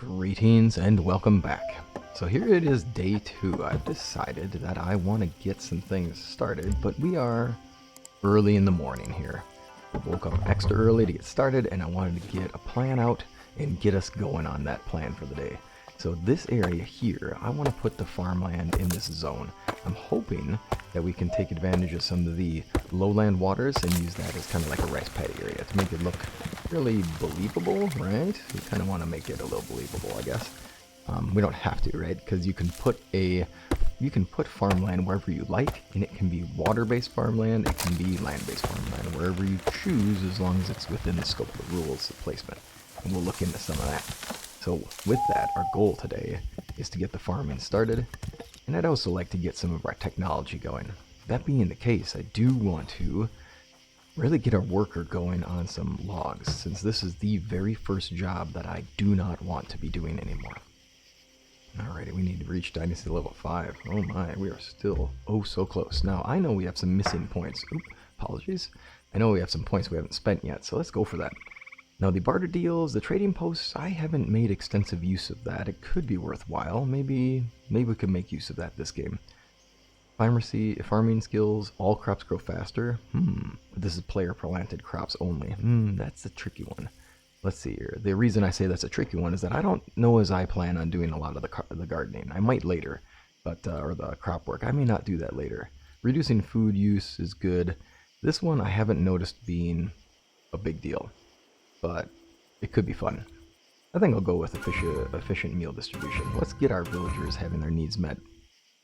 Greetings and welcome back. So here it is, day 2. I've decided that I want to get some things started, but we are early in the morning here. We woke up extra early to get started, and I wanted to get a plan out and get us going on that plan for the day. So this area here, I want to put the farmland in this zone. I'm hoping that we can take advantage of some of the lowland waters and use that as kind of like a rice paddy area to make it look really believable, right? We kind of want to make it a little believable, I guess. We don't have to, right? Because you can put farmland wherever you like, and it can be water-based farmland, it can be land-based farmland, wherever you choose, as long as it's within the scope of the rules of placement. And we'll look into some of that. So with that, our goal today is to get the farming started, and I'd also like to get some of our technology going. That being the case, I do want to really get our worker going on some logs, since this is the very first job that I do not want to be doing anymore. Alrighty, we need to reach Dynasty level 5. Oh my, we are still so close. Now, I know we have some missing points. Oop, apologies. I know we have some points we haven't spent yet, so let's go for that. Now, the barter deals, the trading posts, I haven't made extensive use of that. It could be worthwhile. Maybe we could make use of that this game. Farming skills, all crops grow faster. This is player planted crops only. That's a tricky one. Let's see here. The reason I say that's a tricky one is that I don't know as I plan on doing a lot of the gardening. I might later, but or the crop work. I may not do that later. Reducing food use is good. This one I haven't noticed being a big deal, but it could be fun. I think I'll go with efficient meal distribution. Let's get our villagers having their needs met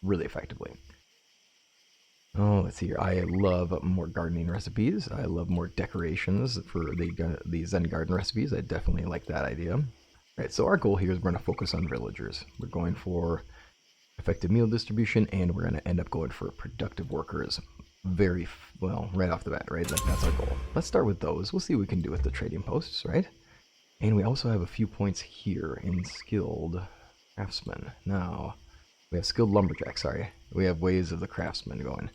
really effectively. Oh, let's see here. I love more gardening recipes. I love more decorations for the Zen garden recipes. I definitely like that idea. All right, so our goal here is we're going to focus on villagers. We're going for effective meal distribution, and we're going to end up going for productive workers. Very well, right off the bat, right? Like, that's our goal. Let's start with those. We'll see what we can do with the trading posts, right? And we also have a few points here in skilled craftsmen. Now, we have skilled lumberjack, sorry. We have ways of the craftsman going.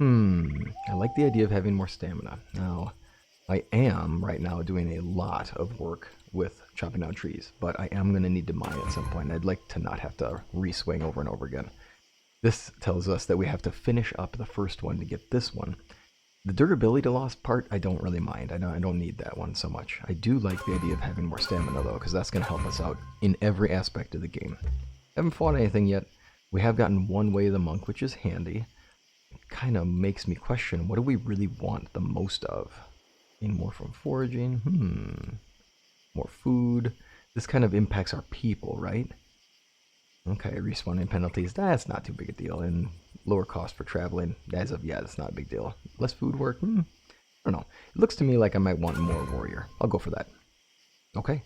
I like the idea of having more stamina. Now, I am right now doing a lot of work with chopping down trees, but I am going to need to mine at some point. I'd like to not have to re-swing over and over again. This tells us that we have to finish up the first one to get this one. The durability loss part, I don't really mind. I don't need that one so much. I do like the idea of having more stamina, though, because that's going to help us out in every aspect of the game. Haven't fought anything yet. We have gotten one way of the monk, which is handy. It kind of makes me question, what do we really want the most of? Gain more from foraging? More food. This kind of impacts our people, right? Okay, respawning penalties, that's not too big a deal. And lower cost for traveling, as of yet, it's not a big deal. Less food work, I don't know. It looks to me like I might want more warrior. I'll go for that. Okay,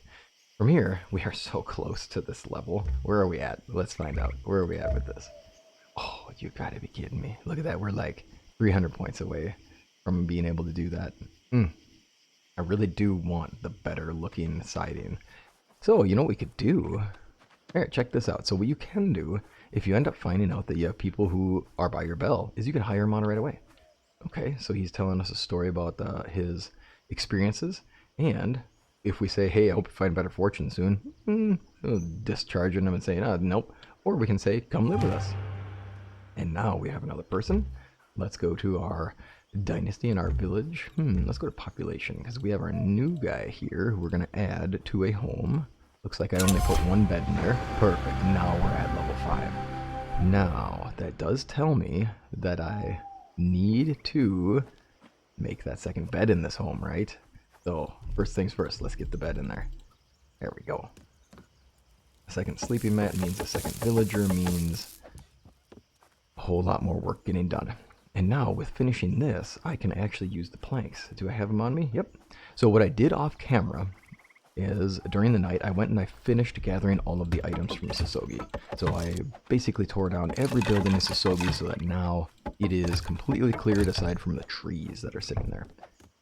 from here, we are so close to this level. Where are we at? Let's find out. Where are we at with this? Oh, you gotta be kidding me. Look at that, we're like 300 points away from being able to do that. I really do want the better looking siding. So, you know what we could do? Alright, check this out. So what you can do, if you end up finding out that you have people who are by your bell, is you can hire them on right away. Okay, so he's telling us a story about his experiences, and if we say, hey, I hope you find better fortune soon, discharging them and saying, nope. Or we can say, come live with us. And now we have another person. Let's go to our dynasty in our village. Let's go to population, because we have our new guy here who we're going to add to a home. Looks like I only put one bed in there. Perfect. Now we're at level 5. Now, that does tell me that I need to make that second bed in this home, right? So, first things first, let's get the bed in there. There we go. A second sleeping mat means a second villager means a whole lot more work getting done. And now, with finishing this, I can actually use the planks. Do I have them on me? Yep. So what I did off camera is during the night I went and I finished gathering all of the items from Sasogi. So I basically tore down every building in Sasogi so that now it is completely cleared aside from the trees that are sitting there.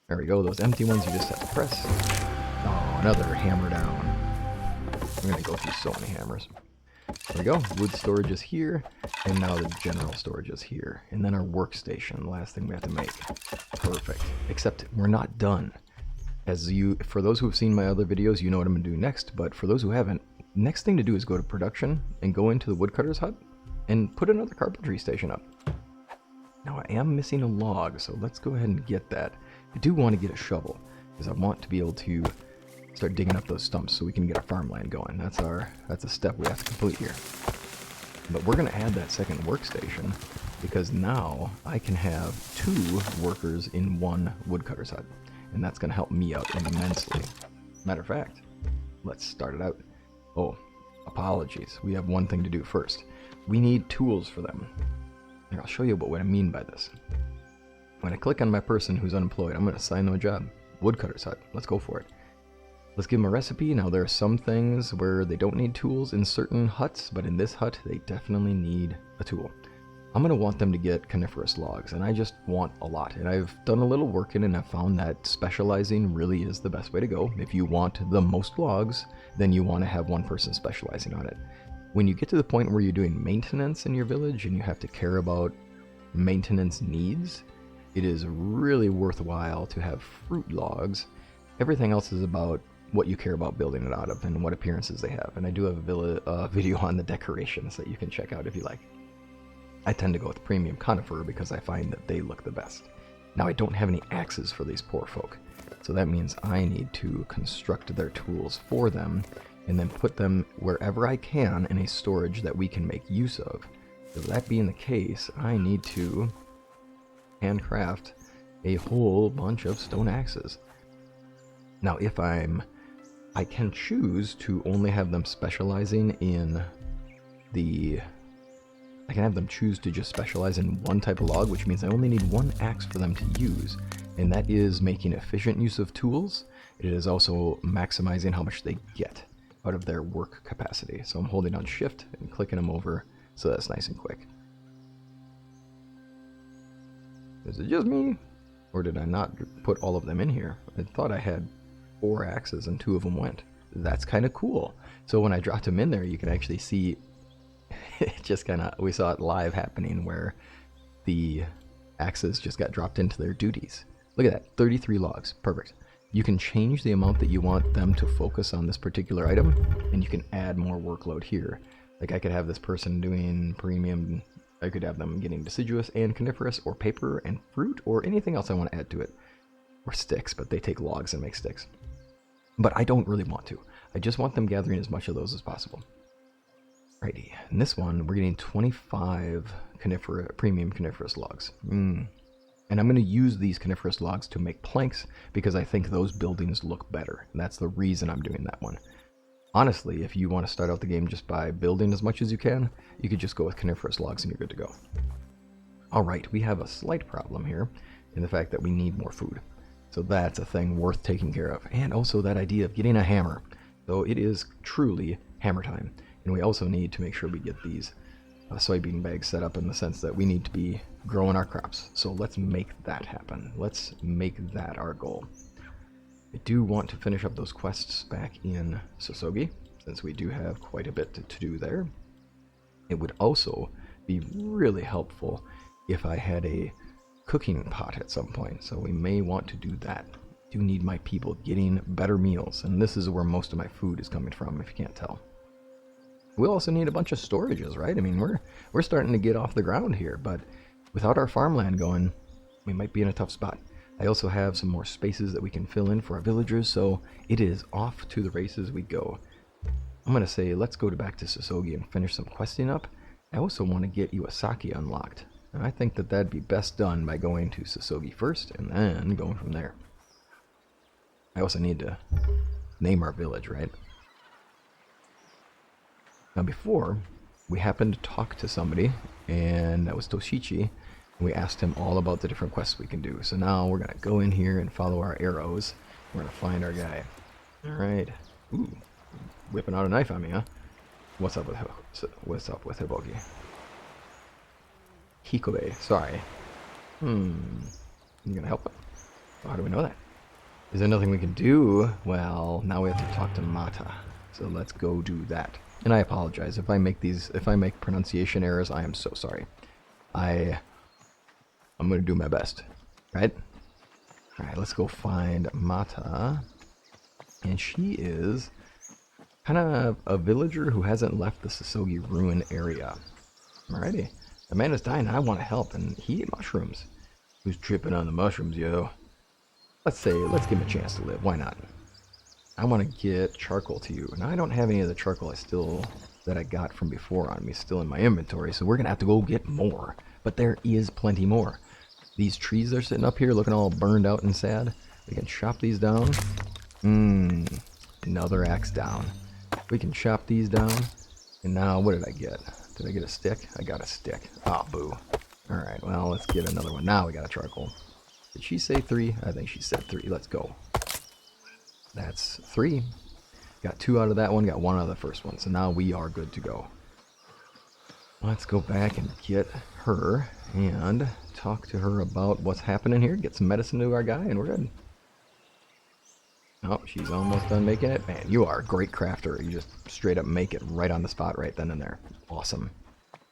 There we go, those empty ones you just have to press. Oh, another hammer down. I'm gonna go through so many hammers. There we go, wood storage is here, and now the general storage is here. And then our workstation, last thing we have to make. Perfect, except we're not done. For those who have seen my other videos, you know what I'm going to do next, but for those who haven't, Next thing to do is go to production and go into the woodcutter's hut and put another carpentry station up. Now I am missing a log, so let's go ahead and get that. I do want to get a shovel because I want to be able to start digging up those stumps so we can get our farmland going. That's a step we have to complete here. But we're going to add that second workstation because now I can have 2 workers in one woodcutter's hut, and that's going to help me out immensely. Matter of fact, let's start it out. Oh, apologies. We have one thing to do first. We need tools for them. Here, I'll show you what I mean by this. When I click on my person who's unemployed, I'm going to assign them a job. Woodcutter's hut. Let's go for it. Let's give them a recipe. Now, there are some things where they don't need tools in certain huts, but in this hut, they definitely need a tool. I'm going to want them to get coniferous logs, and I just want a lot. And I've done a little work in it, and I've found that specializing really is the best way to go. If you want the most logs, then you want to have one person specializing on it. When you get to the point where you're doing maintenance in your village and you have to care about maintenance needs, it is really worthwhile to have fruit logs. Everything else is about what you care about building it out of and what appearances they have. And I do have a video on the decorations that you can check out if you like. I tend to go with premium conifer because I find that they look the best. Now I don't have any axes for these poor folk, so that means I need to construct their tools for them and then put them wherever I can in a storage that we can make use of. So that being the case, I need to handcraft a whole bunch of stone axes. Now I can choose to only have them specializing in I can have them choose to just specialize in one type of log, which means I only need one axe for them to use, and that is making efficient use of tools. It is also maximizing how much they get out of their work capacity. So I'm holding on shift and clicking them over so that's nice and quick. Is it just me? Or did I not put all of them in here? I thought I had 4 axes and 2 of them went. That's kind of cool. So when I dropped them in there, you can actually see it just kind of, we saw it live happening where the axes just got dropped into their duties. Look at that, 33 logs, perfect. You can change the amount that you want them to focus on this particular item, and you can add more workload here. Like I could have this person doing premium, I could have them getting deciduous and coniferous, or paper and fruit, or anything else I want to add to it. Or sticks, but they take logs and make sticks. But I don't really want to. I just want them gathering as much of those as possible. Righty, in this one, we're getting 25 premium coniferous logs. And I'm going to use these coniferous logs to make planks because I think those buildings look better. And that's the reason I'm doing that one. Honestly, if you want to start out the game just by building as much as you can, you could just go with coniferous logs and you're good to go. Alright, we have a slight problem here in the fact that we need more food. So that's a thing worth taking care of. And also that idea of getting a hammer. So it is truly hammer time. And we also need to make sure we get these soybean bags set up in the sense that we need to be growing our crops. So let's make that happen. Let's make that our goal. I do want to finish up those quests back in Sosogi, since we do have quite a bit to do there. It would also be really helpful if I had a cooking pot at some point, so we may want to do that. I do need my people getting better meals, and this is where most of my food is coming from, if you can't tell. We also need a bunch of storages, right? I mean, we're starting to get off the ground here, but without our farmland going, we might be in a tough spot. I also have some more spaces that we can fill in for our villagers, so it is off to the races we go. I'm going to say let's go back to Sosogi and finish some questing up. I also want to get Iwasaki unlocked, and I think that that'd be best done by going to Sosogi first and then going from there. I also need to name our village, right? Now before, we happened to talk to somebody, and that was Toshichi, and we asked him all about the different quests we can do. So now we're going to go in here and follow our arrows. We're going to find our guy. Alright. Ooh, whipping out a knife on me, huh? What's up with Hiboki? Hikobe, sorry. You going to help him? Well, how do we know that? Is there nothing we can do? Well, now we have to talk to Mata. So let's go do that. And I apologize if I make pronunciation errors. I am so sorry. I'm gonna do my best, right? All right, let's go find Mata, and she is Kind of a villager who hasn't left the Sasogi ruin area. Alrighty. The man is dying and I want to help, and he ate mushrooms. Who's tripping on the mushrooms, yo? Let's give him a chance to live. Why not? I want to get charcoal to you. Now I don't have any of the charcoal that I got from before on me still in my inventory, so we're gonna have to go get more. But there is plenty more. These trees are sitting up here looking all burned out and sad. We can chop these down. Another axe down. We can chop these down. And now, what did I get? Did I get a stick? I got a stick. Ah, oh, boo. Alright, well, let's get another one. Now we got a charcoal. Did she say 3? I think she said 3. Let's go. That's 3. Got 2 out of that one, got 1 out of the first one. So now we are good to go. Let's go back and get her and talk to her about what's happening here. Get some medicine to our guy and we're good. Oh, she's almost done making it. Man, you are a great crafter. You just straight up make it right on the spot right then and there. Awesome.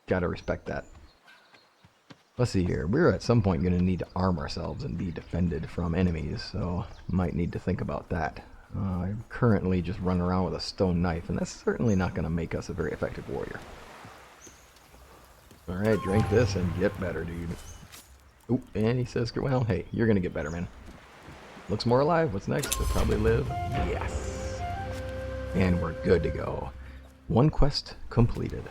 Gotta respect that. Let's see here. We're at some point going to need to arm ourselves and be defended from enemies, so might need to think about that. I'm currently just running around with a stone knife, and that's certainly not going to make us a very effective warrior. Alright, drink this and get better, dude. Oop, and he says, well, hey, you're going to get better, man. Looks more alive. What's next? To probably live? Yes. And we're good to go. 1 quest completed.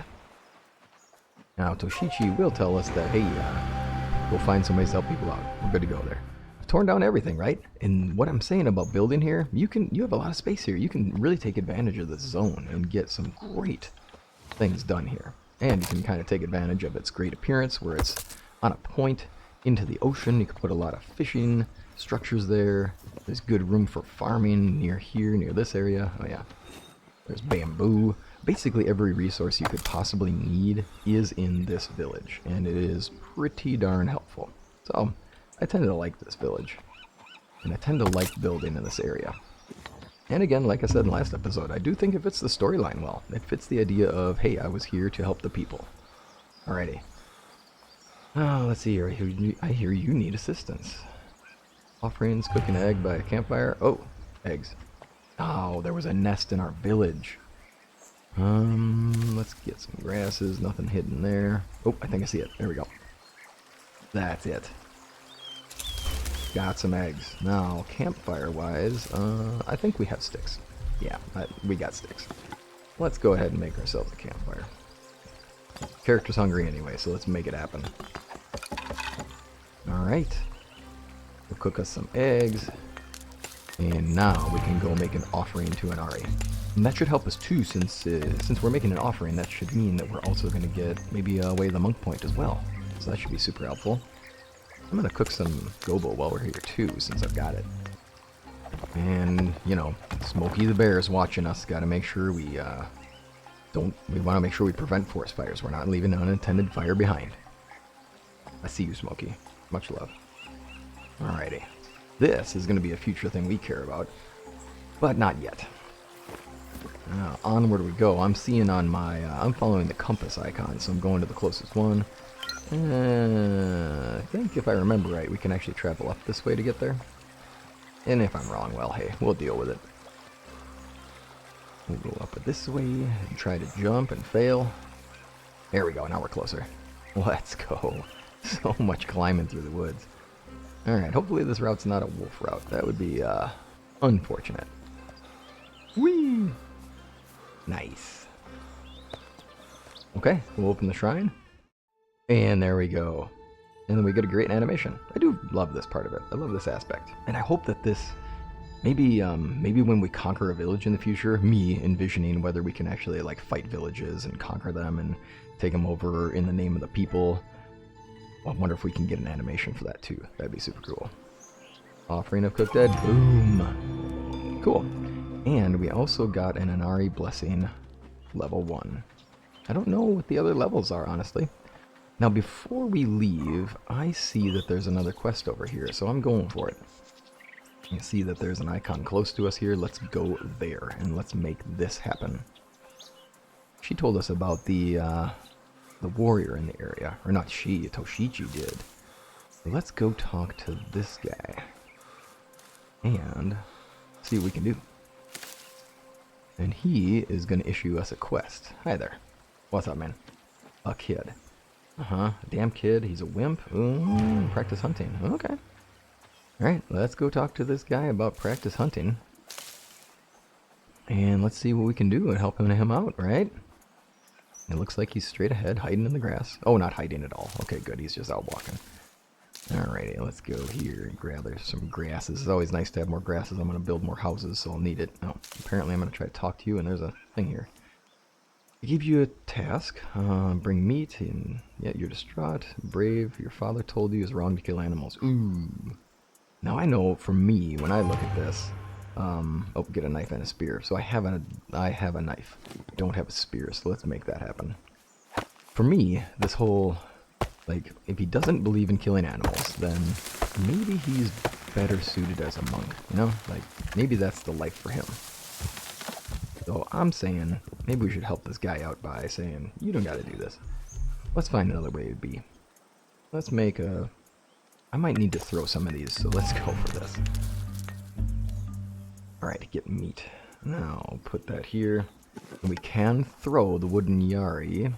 Now, Toshichi will tell us that, hey, we'll find some ways to help people out. We're good to go there. I've torn down everything, right? And what I'm saying about building here, you have a lot of space here. You can really take advantage of this zone and get some great things done here. And you can kind of take advantage of its great appearance, where it's on a point into the ocean. You can put a lot of fishing structures there. There's good room for farming near here, near this area. Oh, yeah. There's bamboo. Basically every resource you could possibly need is in this village, and it is pretty darn helpful. So, I tend to like this village, and I tend to like building in this area. And again, like I said in the last episode, I do think it fits the storyline well. It fits the idea of, hey, I was here to help the people. Alrighty. Oh, let's see here. I hear you need assistance. Offerings, cook an egg by a campfire. Oh, eggs. Oh, there was a nest in our village. Let's get some grasses. Nothing hidden there. Oh, I think I see it. There we go. That's it. Got some eggs. Now, campfire-wise, I think we have sticks. Yeah, we got sticks. Let's go ahead and make ourselves a campfire. Character's hungry anyway, so let's make it happen. Alright. We'll cook us some eggs. And now we can go make an offering to Inari. And that should help us too, since we're making an offering, that should mean that we're also going to get maybe away the monk point as well. So that should be super helpful. I'm going to cook some gobo while we're here too, since I've got it. And, you know, Smokey the Bear is watching us. Got to make sure we want to make sure we prevent forest fires. We're not leaving unintended fire behind. I see you, Smokey. Much love. Alrighty. This is going to be a future thing we care about, but not yet. Onward we go. I'm seeing on my, I'm following the compass icon, so I'm going to the closest one. I think if I remember right, we can actually travel up this way to get there. And if I'm wrong, well, hey, we'll deal with it. We'll go up this way and try to jump and fail. There we go, now we're closer. Let's go. So much climbing through the woods. Alright, hopefully this route's not a wolf route. That would be, unfortunate. Whee! Nice. Okay, we'll open the shrine. And there we go. And then we get a great animation. I do love this part of it. I love this aspect. And I hope that this, maybe when we conquer a village in the future, me envisioning whether we can actually like fight villages and conquer them and take them over in the name of the people. I wonder if we can get an animation for that too. That'd be super cool. Offering of cooked egg. Boom. Cool. And we also got an Inari Blessing level 1. I don't know what the other levels are, honestly. Now, before we leave, I see that there's another quest over here, so I'm going for it. You see that there's an icon close to us here. Let's go there, and let's make this happen. She told us about the warrior in the area. Or not she, Toshichi did. Let's go talk to this guy. And see what we can do. And he is going to issue us a quest. Hi there. What's up, man? A kid. Uh-huh. A damn kid. He's a wimp. Ooh, practice hunting. Okay. Alright, let's go talk to this guy about practice hunting. And let's see what we can do and help him out, right? It looks like he's straight ahead, hiding in the grass. Oh, not hiding at all. Okay, good. He's just out walking. Alrighty, let's go here and grab some grasses. It's always nice to have more grasses. I'm going to build more houses, so I'll need it. Oh, apparently I'm going to try to talk to you, and there's a thing here. I give you a task. Bring meat, and yet you're distraught. Brave, your father told you it's wrong to kill animals. Ooh. Now I know, for me, when I look at this, oh, get a knife and a spear. So I have a knife. I don't have a spear, so let's make that happen. For me, this whole... like, if he doesn't believe in killing animals, then maybe he's better suited as a monk, you know? Like, maybe that's the life for him. So I'm saying, maybe we should help this guy out by saying, you don't gotta do this. Let's find another way to be. Let's make a... I might need to throw some of these, so let's go for this. Alright, get meat. Now, put that here. And we can throw the wooden yari.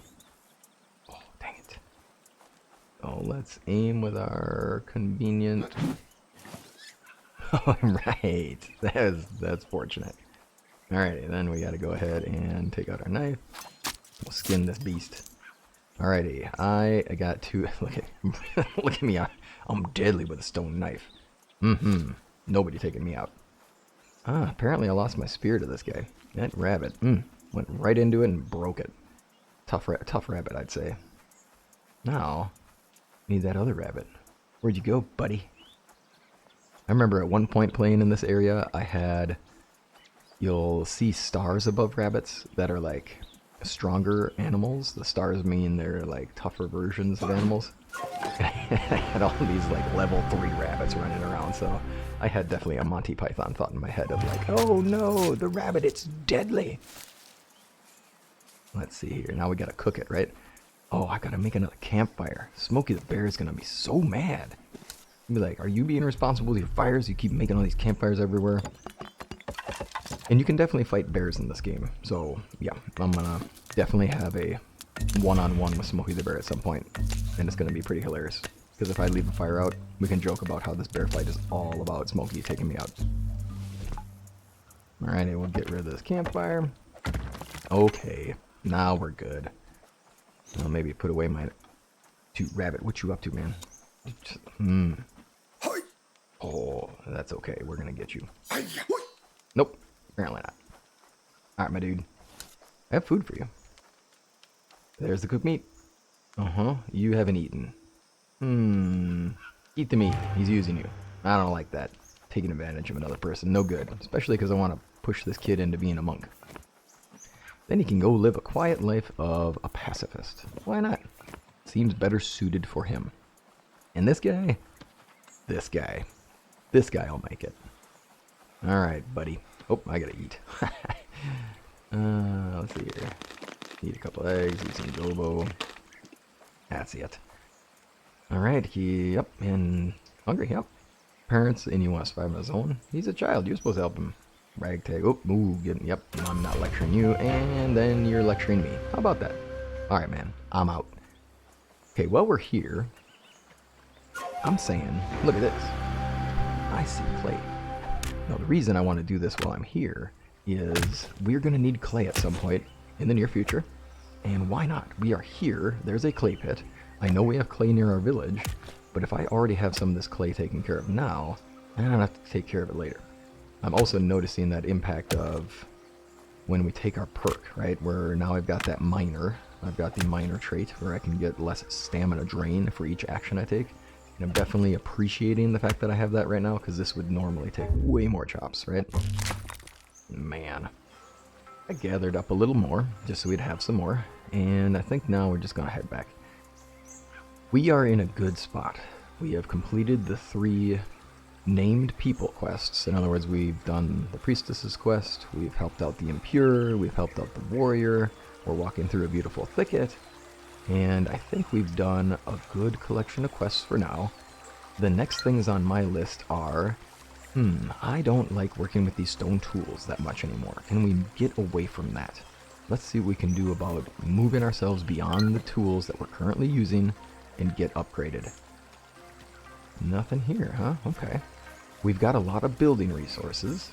Oh, let's aim with our convenient... Oh, right. That's fortunate. Alrighty, then we gotta go ahead and take out our knife. We'll skin this beast. Alrighty, I got two... Look at me. I'm deadly with a stone knife. Nobody taking me out. Ah, apparently I lost my spear to this guy. That rabbit. Went right into it and broke it. Tough rabbit, I'd say. Now... need that other rabbit. Where'd you go, buddy? I remember at one point playing in this area, I had... you'll see stars above rabbits that are like stronger animals. The stars mean they're like tougher versions of animals. I had all these like level 3 rabbits running around, so I had definitely a Monty Python thought in my head of like, oh no, the rabbit, it's deadly. Let's see here. Now we gotta cook it, right? Oh, I gotta make another campfire. Smokey the Bear is gonna be so mad. He'll be like, are you being responsible with your fires? You keep making all these campfires everywhere. And you can definitely fight bears in this game. So, yeah, I'm gonna definitely have a one-on-one with Smokey the Bear at some point. And it's gonna be pretty hilarious. Because if I leave the fire out, we can joke about how this bear fight is all about Smokey taking me out. Alright, we'll get rid of this campfire. Okay, now we're good. I'll maybe put away my... rabbit, what you up to, man? Oh, that's okay. We're gonna get you. Nope, apparently not. Alright, my dude. I have food for you. There's the cooked meat. You haven't eaten. Eat the meat. He's using you. I don't like that. Taking advantage of another person. No good. Especially because I want to push this kid into being a monk. Then he can go live a quiet life of a pacifist. Why not? Seems better suited for him. And this guy? This guy'll make it. Alright, buddy. Oh, I gotta eat. Let's see here. Eat a couple eggs, eat some gobo. That's it. Alright, yep, and hungry, yep. Parents in US 5 of his own. He's a child, you're supposed to help him. Ragtag, yep, I'm not lecturing you, and then you're lecturing me. How about that? Alright, man, I'm out. Okay, while we're here, I'm saying, look at this. I see clay. Now, the reason I want to do this while I'm here is we're going to need clay at some point in the near future. And why not? We are here. There's a clay pit. I know we have clay near our village, but if I already have some of this clay taken care of now, I don't have to take care of it later. I'm also noticing that impact of when we take our perk, right? Where now I've got that minor. I've got the minor trait where I can get less stamina drain for each action I take. And I'm definitely appreciating the fact that I have that right now, because this would normally take way more chops, right? Man. I gathered up a little more, just so we'd have some more. And I think now we're just going to head back. We are in a good spot. We have completed the 3 named people quests. In other words, we've done the priestess's quest, we've helped out the impure, we've helped out the warrior, we're walking through a beautiful thicket. And I think we've done a good collection of quests for now. The next things on my list are I don't like working with these stone tools that much anymore. Can we get away from that? Let's see what we can do about moving ourselves beyond the tools that we're currently using and get upgraded. Nothing here, huh? Okay. We've got a lot of building resources,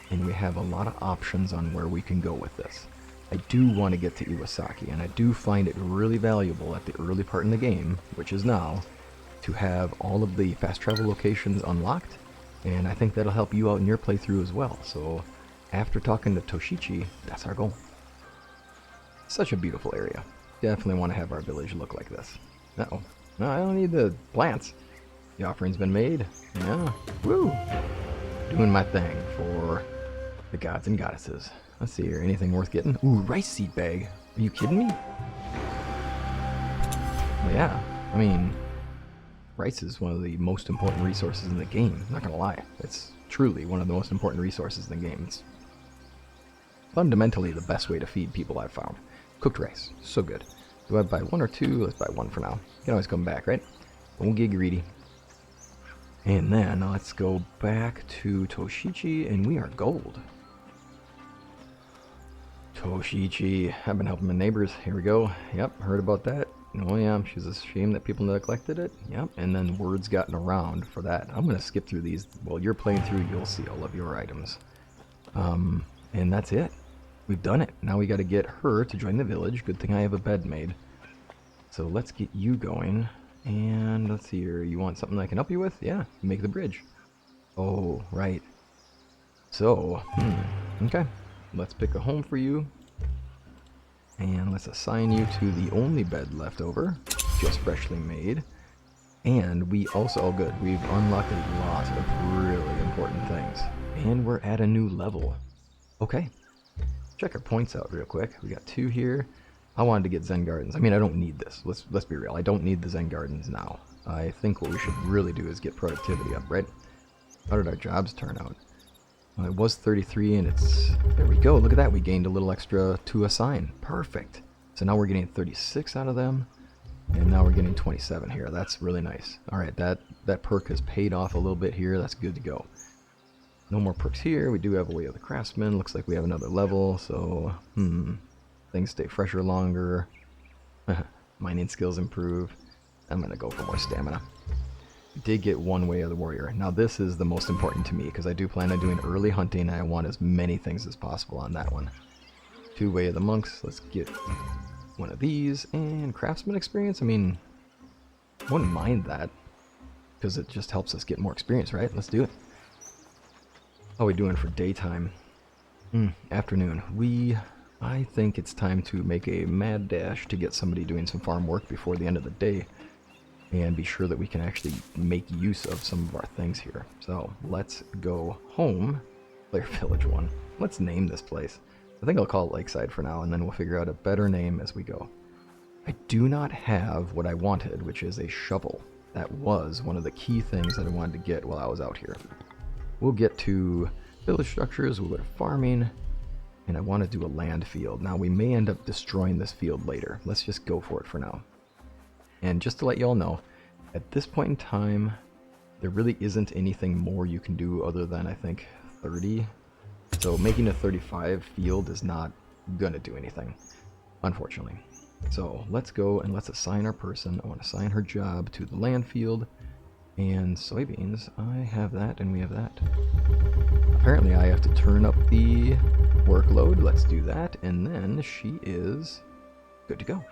and we have a lot of options on where we can go with this. I do want to get to Iwasaki, and I do find it really valuable at the early part in the game, which is now, to have all of the fast travel locations unlocked, and I think that'll help you out in your playthrough as well. So after talking to Toshichi, that's our goal. Such a beautiful area. Definitely want to have our village look like this. Uh-oh. No, I don't need the plants. The offering's been made. Yeah. Woo! Doing my thing for the gods and goddesses. Let's see here. Anything worth getting? Ooh, rice seed bag. Are you kidding me? Well, yeah. I mean, rice is one of the most important resources in the game. I'm not gonna lie. It's truly one of the most important resources in the game. It's fundamentally the best way to feed people I've found. Cooked rice. So good. Do I buy one or two? Let's buy one for now. You can always come back, right? Don't get greedy. And then let's go back to Toshichi, and we are gold. Toshichi. I've been helping my neighbors. Here we go. Yep, heard about that. Oh yeah, she's ashamed that people neglected it. Yep, and then word's gotten around for that. I'm going to skip through these. While you're playing through, you'll see all of your items. And that's it. We've done it. Now we got to get her to join the village. Good thing I have a bed made. So let's get you going. And let's see here. You want something I can help you with? Yeah, make the bridge. Oh, right. So, okay. Let's pick a home for you. And let's assign you to the only bed left over. Just freshly made. And we also, oh good, we've unlocked a lot of really important things. And we're at a new level. Okay. Check our points out real quick. We got 2 here. I wanted to get Zen Gardens. I mean, I don't need this. Let's be real. I don't need the Zen Gardens now. I think what we should really do is get productivity up, right? How did our jobs turn out? Well, it was 33, and it's... There we go. Look at that. We gained a little extra to assign. Perfect. So now we're getting 36 out of them, and now we're getting 27 here. That's really nice. All right, that perk has paid off a little bit here. That's good to go. No more perks here. We do have a Way of the Craftsman. Looks like we have another level, so... Things stay fresher longer. Mining skills improve. I'm going to go for more stamina. Did get 1 Way of the Warrior. Now this is the most important to me because I do plan on doing early hunting and I want as many things as possible on that one. 2 Way of the Monks. Let's get one of these. And Craftsman experience. I mean, I wouldn't mind that because it just helps us get more experience, right? Let's do it. How are we doing for daytime? Afternoon. I think it's time to make a mad dash to get somebody doing some farm work before the end of the day and be sure that we can actually make use of some of our things here. So let's go home, Player Village 1. Let's name this place. I think I'll call it Lakeside for now, and then we'll figure out a better name as we go. I do not have what I wanted, which is a shovel. That was one of the key things that I wanted to get while I was out here. We'll get to village structures, we'll go to farming, and I want to do a land field. Now we may end up destroying this field later. Let's just go for it for now. And just to let y'all know, at this point in time, there really isn't anything more you can do other than, I think, 30. So making a 35 field is not gonna do anything, unfortunately. So let's go and let's assign our person. I want to assign her job to the land field. And soybeans, I have that and we have that. Apparently I have to turn up the workload. Let's do that. And then she is good to go.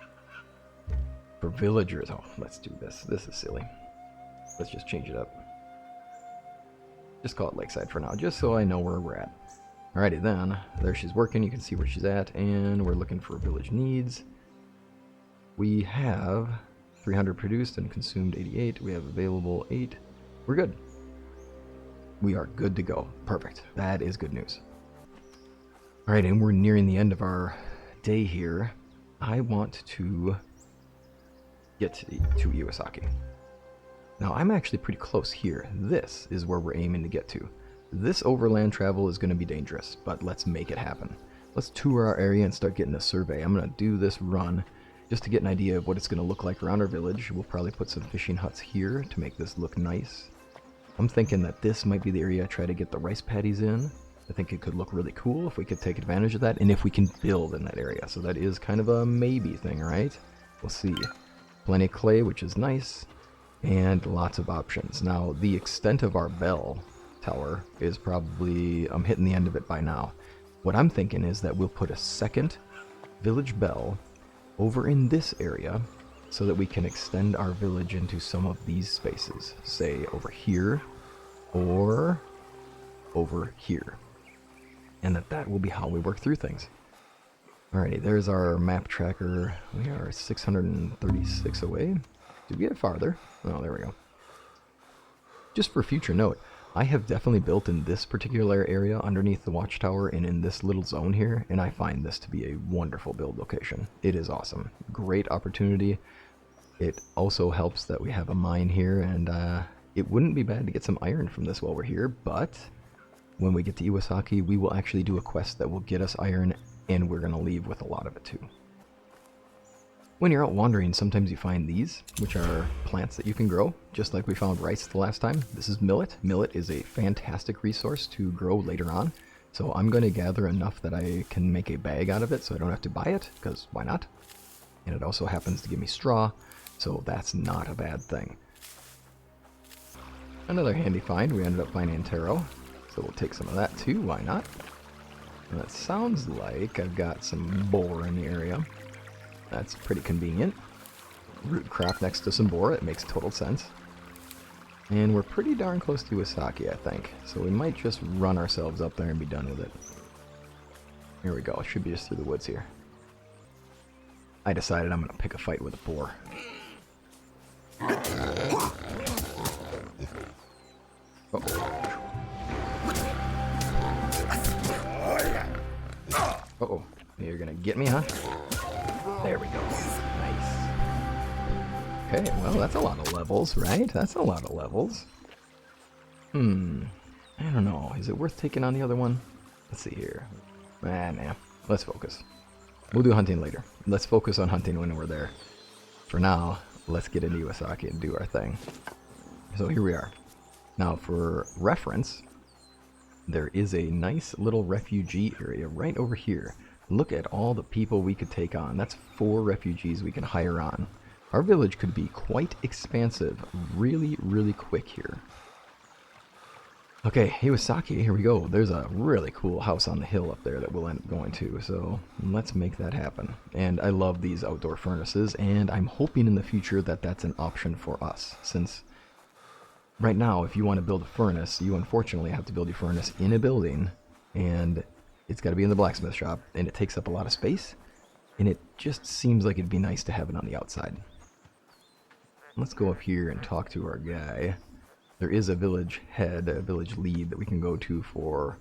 For villagers, oh, let's do this. This is silly. Let's just change it up. Just call it Lakeside for now, just so I know where we're at. Alrighty then, there she's working. You can see where she's at. And we're looking for village needs. We have 300 produced and consumed 88. We have available 8. We're good. We are good to go. Perfect. That is good news. Alright, and we're nearing the end of our day here. I want to get to Iwasaki. Now, I'm actually pretty close here. This is where we're aiming to get to. This overland travel is going to be dangerous, but let's make it happen. Let's tour our area and start getting a survey. I'm going to do this run just to get an idea of what it's going to look like around our village. We'll probably put some fishing huts here to make this look nice. I'm thinking that this might be the area I try to get the rice paddies in. I think it could look really cool if we could take advantage of that, and if we can build in that area. So that is kind of a maybe thing, right? We'll see. Plenty of clay, which is nice, and lots of options. Now, the extent of our bell tower is probably, I'm hitting the end of it by now. What I'm thinking is that we'll put a second village bell over in this area so that we can extend our village into some of these spaces. Say over here or over here. And that will be how we work through things. Alrighty, there's our map tracker. We are 636 away. Did we get farther? Oh, there we go. Just for future note, I have definitely built in this particular area underneath the watchtower and in this little zone here, and I find this to be a wonderful build location. It is awesome. Great opportunity. It also helps that we have a mine here, and it wouldn't be bad to get some iron from this while we're here, but when we get to Iwasaki, we will actually do a quest that will get us iron, and we're going to leave with a lot of it too. When you're out wandering, sometimes you find these, which are plants that you can grow, just like we found rice the last time. This is millet. Millet is a fantastic resource to grow later on, so I'm going to gather enough that I can make a bag out of it so I don't have to buy it, because why not? And it also happens to give me straw, so that's not a bad thing. Another handy find, we ended up finding taro, so we'll take some of that too, why not? And that sounds like I've got some boar in the area. That's pretty convenient. Root crop next to some boar, it makes total sense. And we're pretty darn close to Iwasaki, I think. So we might just run ourselves up there and be done with it. Here we go, it should be just through the woods here. I decided I'm going to pick a fight with a boar. Uh-oh. You're going to get me, huh? There we go. Nice. Okay, well, that's a lot of levels, right? That's a lot of levels. I don't know. Is it worth taking on the other one? Let's see here. Nah. Let's focus. We'll do hunting later. Let's focus on hunting when we're there. For now, let's get into Iwasaki and do our thing. So here we are. Now, for reference, there is a nice little refugee area right over here. Look at all the people we could take on. That's 4 refugees we can hire on. Our village could be quite expansive really, really quick here. Okay, Iwasaki, here we go. There's a really cool house on the hill up there that we'll end up going to, so let's make that happen. And I love these outdoor furnaces, and I'm hoping in the future that that's an option for us, since right now, if you want to build a furnace, you unfortunately have to build your furnace in a building, and it's got to be in the blacksmith shop, and it takes up a lot of space, and it just seems like it'd be nice to have it on the outside. Let's go up here and talk to our guy. There is a village head, a village lead that we can go to for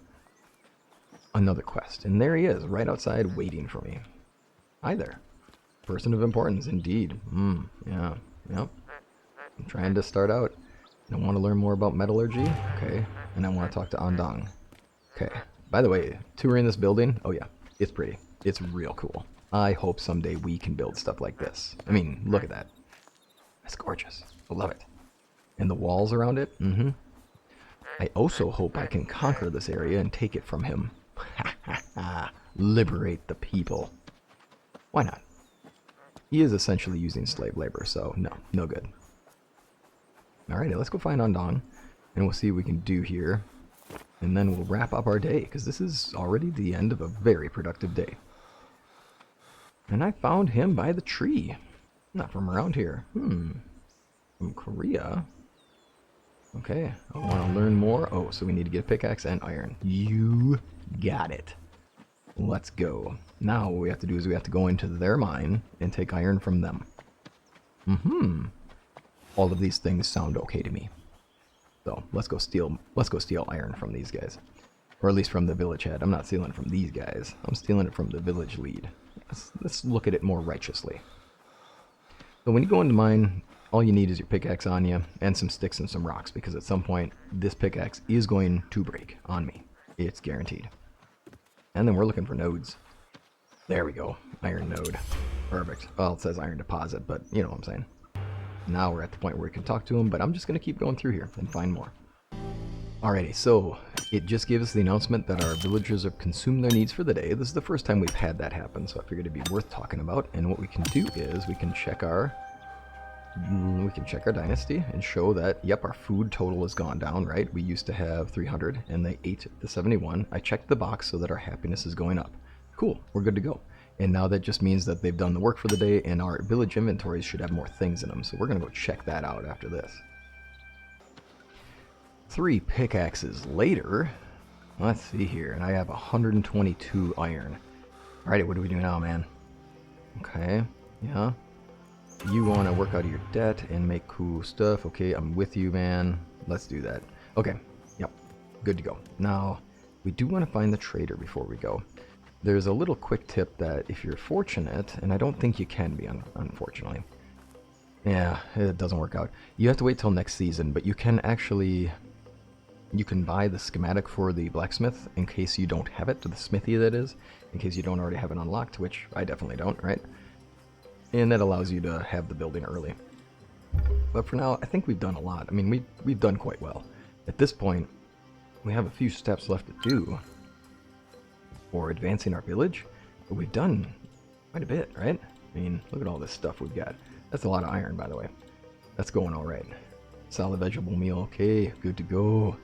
another quest, and there he is, right outside waiting for me. Hi there. Person of importance, indeed. Yeah, yep. I'm trying to start out. I want to learn more about metallurgy, okay, and I want to talk to Andang. Okay. By the way, touring this building, oh yeah, it's pretty. It's real cool. I hope someday we can build stuff like this. I mean, look at that. That's gorgeous. I love it. And the walls around it, I also hope I can conquer this area and take it from him. Liberate the people. Why not? He is essentially using slave labor, so no good. Alrighty, let's go find Andang, and we'll see what we can do here. And then we'll wrap up our day, because this is already the end of a very productive day. And I found him by the tree. Not from around here. From Korea. Okay, I want to learn more. Oh, so we need to get a pickaxe and iron. You got it. Let's go. Now what we have to do is we have to go into their mine and take iron from them. All of these things sound okay to me. So let's go steal iron from these guys. Or at least from the village head. I'm not stealing it from these guys. I'm stealing it from the village lead. Let's look at it more righteously. So when you go into mine, all you need is your pickaxe on you and some sticks and some rocks, because at some point this pickaxe is going to break on me. It's guaranteed. And then we're looking for nodes. There we go. Iron node. Perfect. Well, it says iron deposit, but you know what I'm saying. Now we're at the point where we can talk to him, but I'm just going to keep going through here and find more. Alrighty, so it just gave us the announcement that our villagers have consumed their needs for the day. This is the first time we've had that happen, so I figured it'd be worth talking about. And what we can do is we can check our dynasty and show that, yep, our food total has gone down, right? We used to have 300 and they ate the 71. I checked the box so that our happiness is going up. Cool, we're good to go. And now that just means that they've done the work for the day and our village inventories should have more things in them. So we're gonna go check that out after this. 3 pickaxes later, let's see here, and I have 122 iron. Alrighty, what do we do now, man? Okay, yeah. You want to work out of your debt and make cool stuff. Okay, I'm with you, man. Let's do that. Okay, yep, good to go. Now, we do want to find the trader before we go. There's a little quick tip that if you're fortunate, and I don't think you can be, unfortunately. Yeah, it doesn't work out. You have to wait till next season, but you can actually... You can buy the schematic for the blacksmith in case you don't have it, to the smithy that is, in case you don't already have it unlocked, which I definitely don't, right? And that allows you to have the building early. But for now, I think we've done a lot. I mean, we've done quite well. At this point, we have a few steps left to do for advancing our village, but we've done quite a bit, right? I mean, look at all this stuff we've got. That's a lot of iron, by the way. That's going all right. Solid vegetable meal, okay, good to go.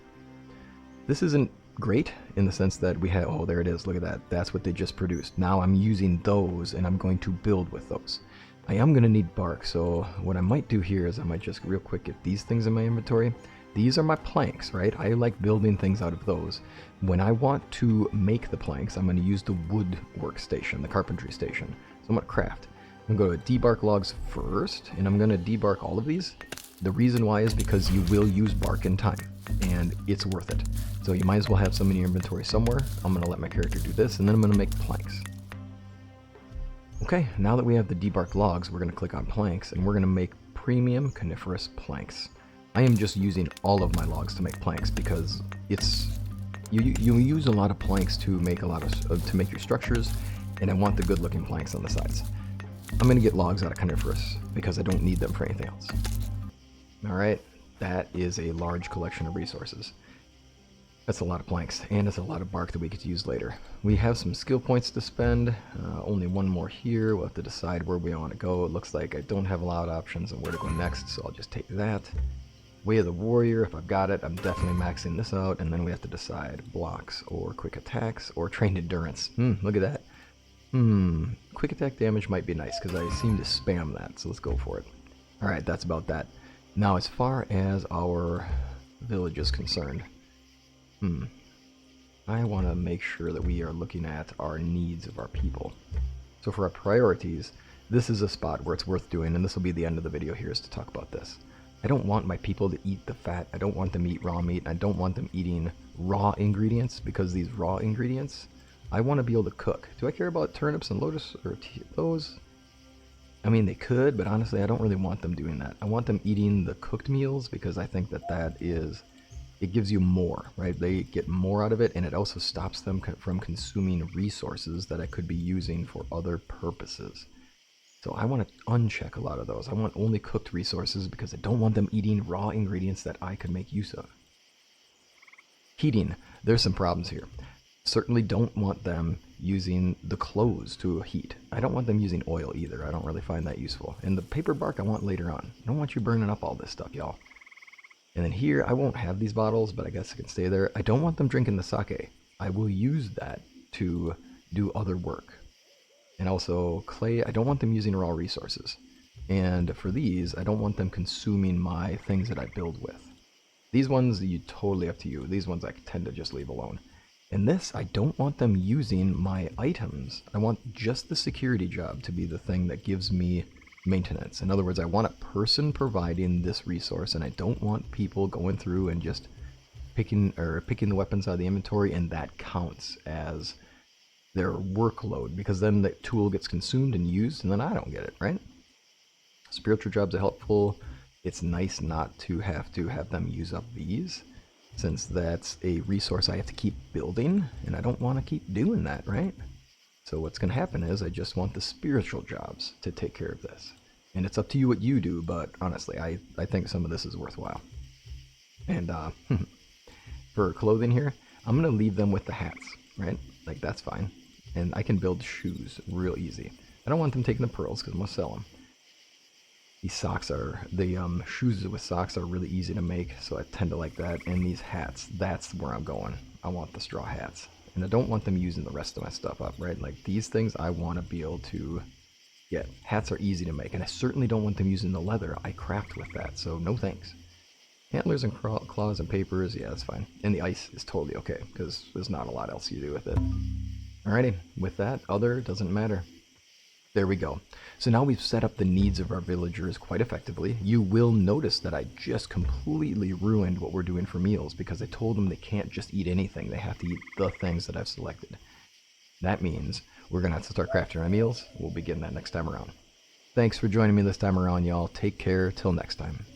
This isn't great in the sense that we have, oh, there it is, look at that. That's what they just produced. Now I'm using those and I'm going to build with those. I am going to need bark, so what I might do here is I might just real quick get these things in my inventory. These are my planks, right? I like building things out of those. When I want to make the planks, I'm going to use the wood workstation, the carpentry station. So I'm going to craft. I'm going to go to debark logs first, and I'm going to debark all of these. The reason why is because you will use bark in time, and it's worth it. So you might as well have some in your inventory somewhere. I'm going to let my character do this, and then I'm going to make planks. Okay, now that we have the debarked logs, we're going to click on planks, and we're going to make premium coniferous planks. I am just using all of my logs to make planks because it's you use a lot of planks to make to make your structures, and I want the good-looking planks on the sides. I'm going to get logs out of coniferous because I don't need them for anything else. All right, that is a large collection of resources. That's a lot of planks, and it's a lot of bark that we get to use later. We have some skill points to spend, only one more here. We'll have to decide where we want to go. It looks like I don't have a lot of options on where to go next, so I'll just take that. Way of the Warrior, if I've got it, I'm definitely maxing this out, and then we have to decide blocks, or quick attacks, or trained endurance. Look at that. Quick attack damage might be nice, because I seem to spam that, so let's go for it. Alright, that's about that. Now, as far as our village is concerned, I want to make sure that we are looking at our needs of our people. So for our priorities, this is a spot where it's worth doing, and this will be the end of the video here, is to talk about this. I don't want my people to eat the fat, I don't want them to eat raw meat, I don't want them eating raw ingredients, because these raw ingredients, I want to be able to cook. Do I care about turnips and lotus, or those? I mean, they could, but honestly, I don't really want them doing that. I want them eating the cooked meals, because I think that is... It gives you more, right? They get more out of it, and it also stops them from consuming resources that I could be using for other purposes. So I want to uncheck a lot of those. I want only cooked resources because I don't want them eating raw ingredients that I could make use of. Heating. There's some problems here. Certainly don't want them using the clothes to heat. I don't want them using oil either. I don't really find that useful. And the paper bark I want later on. I don't want you burning up all this stuff, y'all. And then here, I won't have these bottles, but I guess it can stay there. I don't want them drinking the sake. I will use that to do other work. And also, clay, I don't want them using raw resources. And for these, I don't want them consuming my things that I build with. These ones, you totally up to you. These ones I tend to just leave alone. And this, I don't want them using my items. I want just the security job to be the thing that gives me maintenance. In other words, I want a person providing this resource, and I don't want people going through and just picking the weapons out of the inventory, and that counts as their workload, because then the tool gets consumed and used, and then I don't get it, right? Spiritual jobs are helpful. It's nice not to have them use up these, since that's a resource I have to keep building, and I don't want to keep doing that, right? So what's going to happen is I just want the spiritual jobs to take care of this. And it's up to you what you do, but honestly, I think some of this is worthwhile. And for clothing here, I'm going to leave them with the hats, right? Like, that's fine. And I can build shoes real easy. I don't want them taking the pearls because I'm going to sell them. These socks are, the shoes with socks are really easy to make, so I tend to like that. And these hats, that's where I'm going. I want the straw hats. And I don't want them using the rest of my stuff up, right? Like, these things I want to be able to get. Hats are easy to make, and I certainly don't want them using the leather. I craft with that, so no thanks. Antlers and claws and papers, yeah, that's fine. And the ice is totally okay, because there's not a lot else you do with it. Alrighty, with that, other doesn't matter. There we go. So now we've set up the needs of our villagers quite effectively. You will notice that I just completely ruined what we're doing for meals because I told them they can't just eat anything. They have to eat the things that I've selected. That means we're going to have to start crafting our meals. We'll begin that next time around. Thanks for joining me this time around, y'all. Take care. Till next time.